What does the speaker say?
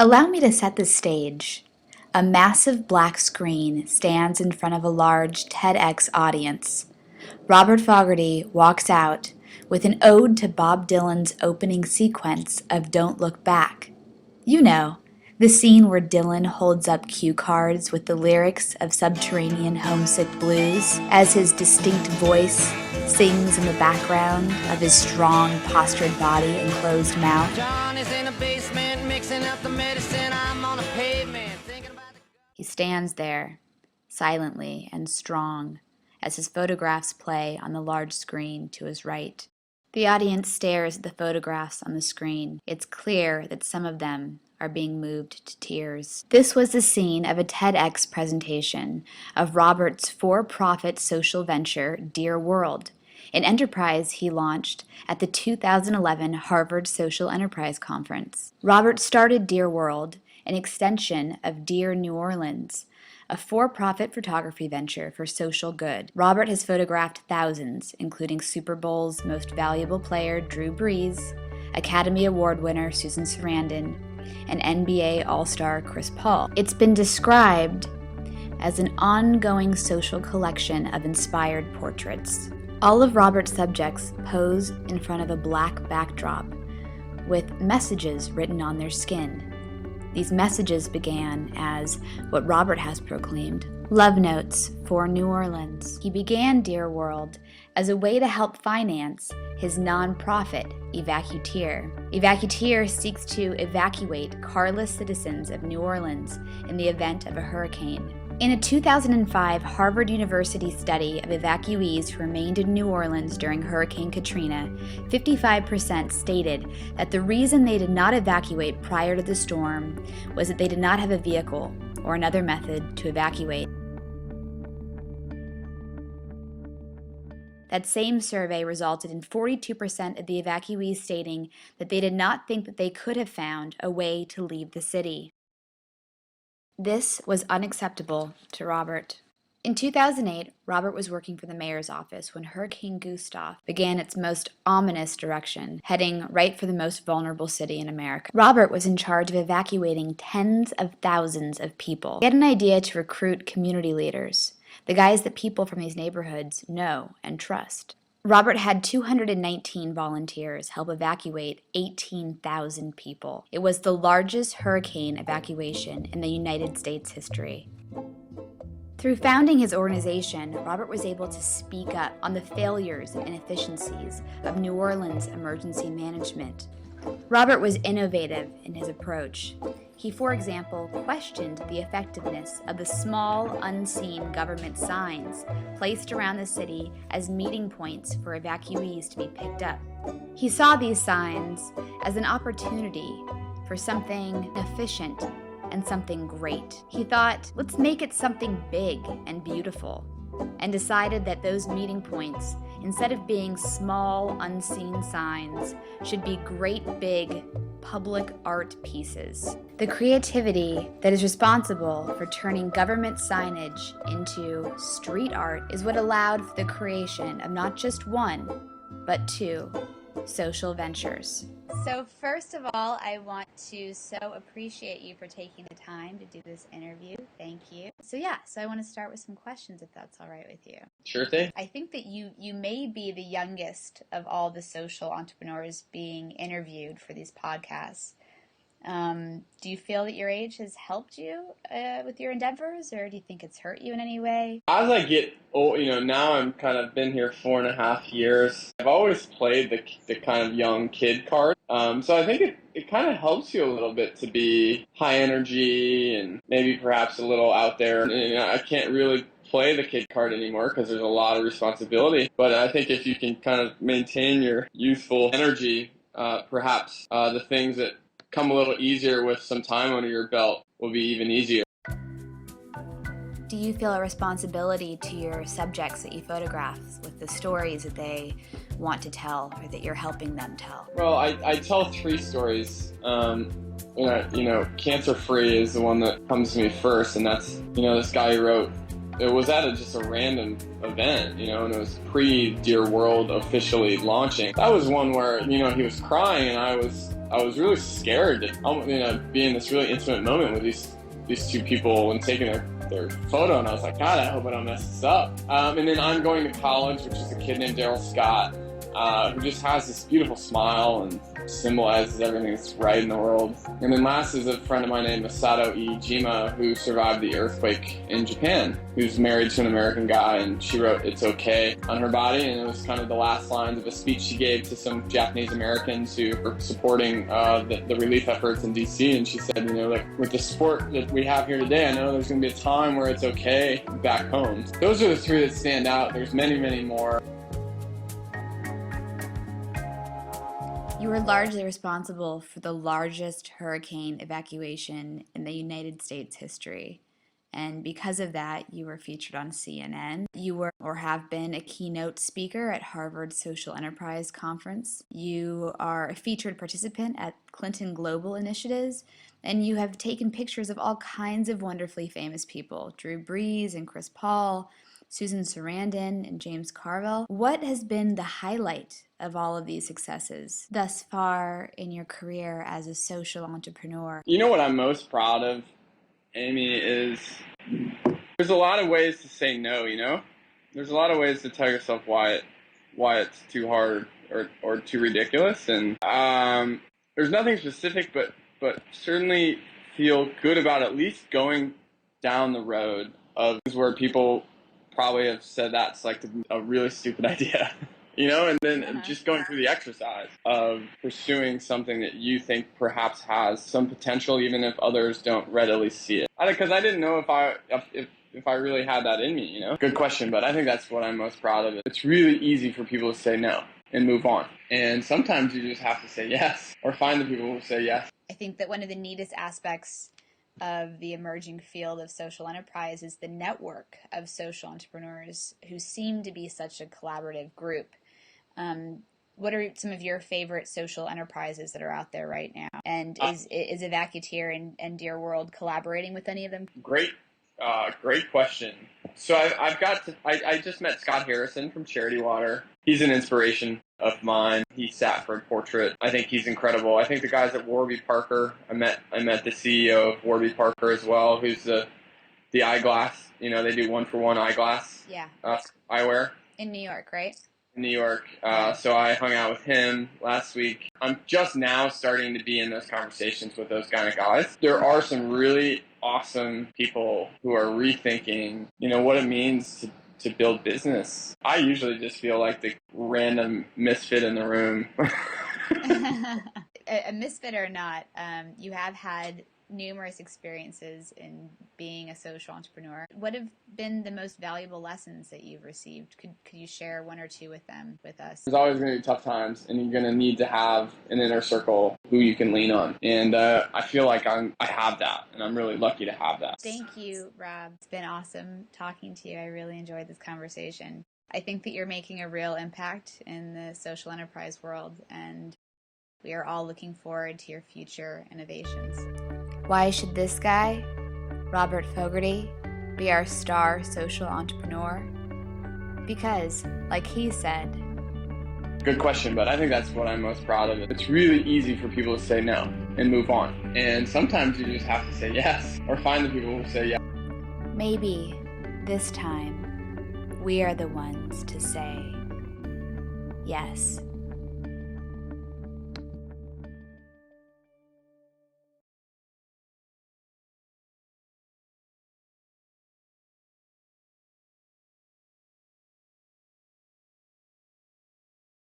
Allow me to set the stage. A massive black screen stands in front of a large TEDx audience. Robert Fogarty walks out with an ode to Bob Dylan's opening sequence of Don't Look Back. You know, the scene where Dylan holds up cue cards with the lyrics of Subterranean Homesick Blues as his distinct voice sings in the background of his strong, postured body and closed mouth. John is in a basement mixing up the medicine. I'm on a pavement thinking about the... He stands there, silently and strong, as his photographs play on the large screen to his right. The audience stares at the photographs on the screen. It's clear that some of them are being moved to tears. This was the scene of a TEDx presentation of Robert's for-profit social venture, Dear World, an enterprise he launched at the 2011 Harvard Social Enterprise Conference. Robert started Dear World, an extension of Dear New Orleans, a for-profit photography venture for social good. Robert has photographed thousands, including Super Bowl's most valuable player, Drew Brees, Academy Award winner Susan Sarandon, and NBA All-Star Chris Paul. It's been described as an ongoing social collection of inspired portraits. All of Robert's subjects pose in front of a black backdrop with messages written on their skin. These messages began as what Robert has proclaimed, love notes for New Orleans. He began Dear World as a way to help finance his nonprofit, Evacuteer. Evacuteer seeks to evacuate carless citizens of New Orleans in the event of a hurricane. In a 2005 Harvard University study of evacuees who remained in New Orleans during Hurricane Katrina, 55% stated that the reason they did not evacuate prior to the storm was that they did not have a vehicle or another method to evacuate. That same survey resulted in 42% of the evacuees stating that they did not think that they could have found a way to leave the city. This was unacceptable to Robert. In 2008, Robert was working for the mayor's office when Hurricane Gustav began its most ominous direction, heading right for the most vulnerable city in America. Robert was in charge of evacuating tens of thousands of people. He had an idea to recruit community leaders, the guys that people from these neighborhoods know and trust. Robert had 219 volunteers help evacuate 18,000 people. It was the largest hurricane evacuation in the United States history. Through founding his organization, Robert was able to speak up on the failures and inefficiencies of New Orleans emergency management. Robert was innovative in his approach. He, for example, questioned the effectiveness of the small, unseen government signs placed around the city as meeting points for evacuees to be picked up. He saw these signs as an opportunity for something efficient and something great. He thought, let's make it something big and beautiful, and decided that those meeting points, instead of being small, unseen signs, should be great big public art pieces. The creativity that is responsible for turning government signage into street art is what allowed for the creation of not just one, but two social ventures. So first of all, I want to so appreciate you for taking the time to do this interview. Thank you. So I want to start with some questions, if that's all right with you. Sure thing. I think that you may be the youngest of all the social entrepreneurs being interviewed for these podcasts. Do you feel that your age has helped you with your endeavors, or do you think it's hurt you in any way? As I get old, now I'm kind of been here 4.5 years. I've always played the kind of young kid card. So I think it kind of helps you a little bit to be high energy and maybe perhaps a little out there. And, I can't really play the kid card anymore because there's a lot of responsibility. But I think if you can kind of maintain your youthful energy, perhaps the things that come a little easier with some time under your belt will be even easier. Do you feel a responsibility to your subjects that you photograph with the stories that they want to tell or that you're helping them tell? Well, I tell 3 stories. Cancer Free is the one that comes to me first, and that's, this guy who wrote, it was at just a random event, and it was pre-Dear World officially launching. That was one where, he was crying, and I was I was really scared to be in this really intimate moment with these two people and taking their photo, and I was like, God, I hope I don't mess this up. And then I'm going to college, which is a kid named Daryl Scott, who just has this beautiful smile and symbolizes everything that's right in the world. And then last is a friend of mine named Masato Iijima, who survived the earthquake in Japan, who's married to an American guy, and she wrote "It's Okay" on her body, and it was kind of the last lines of a speech she gave to some Japanese Americans who were supporting the relief efforts in DC. And she said, like, with the support that we have here today, I know there's going to be a time where it's okay back home. Those are the three that stand out. There's many, many more. You were largely responsible for the largest hurricane evacuation in the United States history. And because of that, you were featured on CNN. You were or have been a keynote speaker at Harvard Social Enterprise Conference. You are a featured participant at Clinton Global Initiatives. And you have taken pictures of all kinds of wonderfully famous people, Drew Brees and Chris Paul, Susan Sarandon and James Carville. What has been the highlight of all of these successes thus far in your career as a social entrepreneur? You know what I'm most proud of, Amy, is there's a lot of ways to say no, There's a lot of ways to tell yourself why it's too hard or too ridiculous. And there's nothing specific, but certainly feel good about at least going down the road of where people probably have said that's like a really stupid idea, and then just going through the exercise of pursuing something that you think perhaps has some potential, even if others don't readily see it. Because I didn't know if I really had that in me, Good question, but I think that's what I'm most proud of. It's really easy for people to say no and move on. And sometimes you just have to say yes, or find the people who say yes. I think that one of the neatest aspects of the emerging field of social enterprise is the network of social entrepreneurs who seem to be such a collaborative group. What are some of your favorite social enterprises that are out there right now? And is Evacueteer and Dear World collaborating with any of them? Great question. So I just met Scott Harrison from Charity Water. He's an inspiration of mine. He sat for a portrait. I think he's incredible. I think the guys at Warby Parker, I met the CEO of Warby Parker as well, who's the eyeglass. They do 1-for-1 eyeglass. Yeah. Eyewear. In New York, right? In New York. So I hung out with him last week. I'm just now starting to be in those conversations with those kind of guys. There are some really awesome people who are rethinking, what it means to build business. I usually just feel like the random misfit in the room. A misfit or not, you have had numerous experiences in being a social entrepreneur. What have been the most valuable lessons that you've received? Could you share one or two with us? There's always going to be tough times, and you're going to need to have an inner circle who you can lean on. And I feel like I have that, and I'm really lucky to have that. Thank you, Rob. It's been awesome talking to you. I really enjoyed this conversation. I think that you're making a real impact in the social enterprise world, and we are all looking forward to your future innovations. Why should this guy, Robert Fogarty, be our star social entrepreneur? Because, like he said... Good question, but I think that's what I'm most proud of. It's really easy for people to say no and move on. And sometimes you just have to say yes, or find the people who say yes. Maybe this time we are the ones to say yes.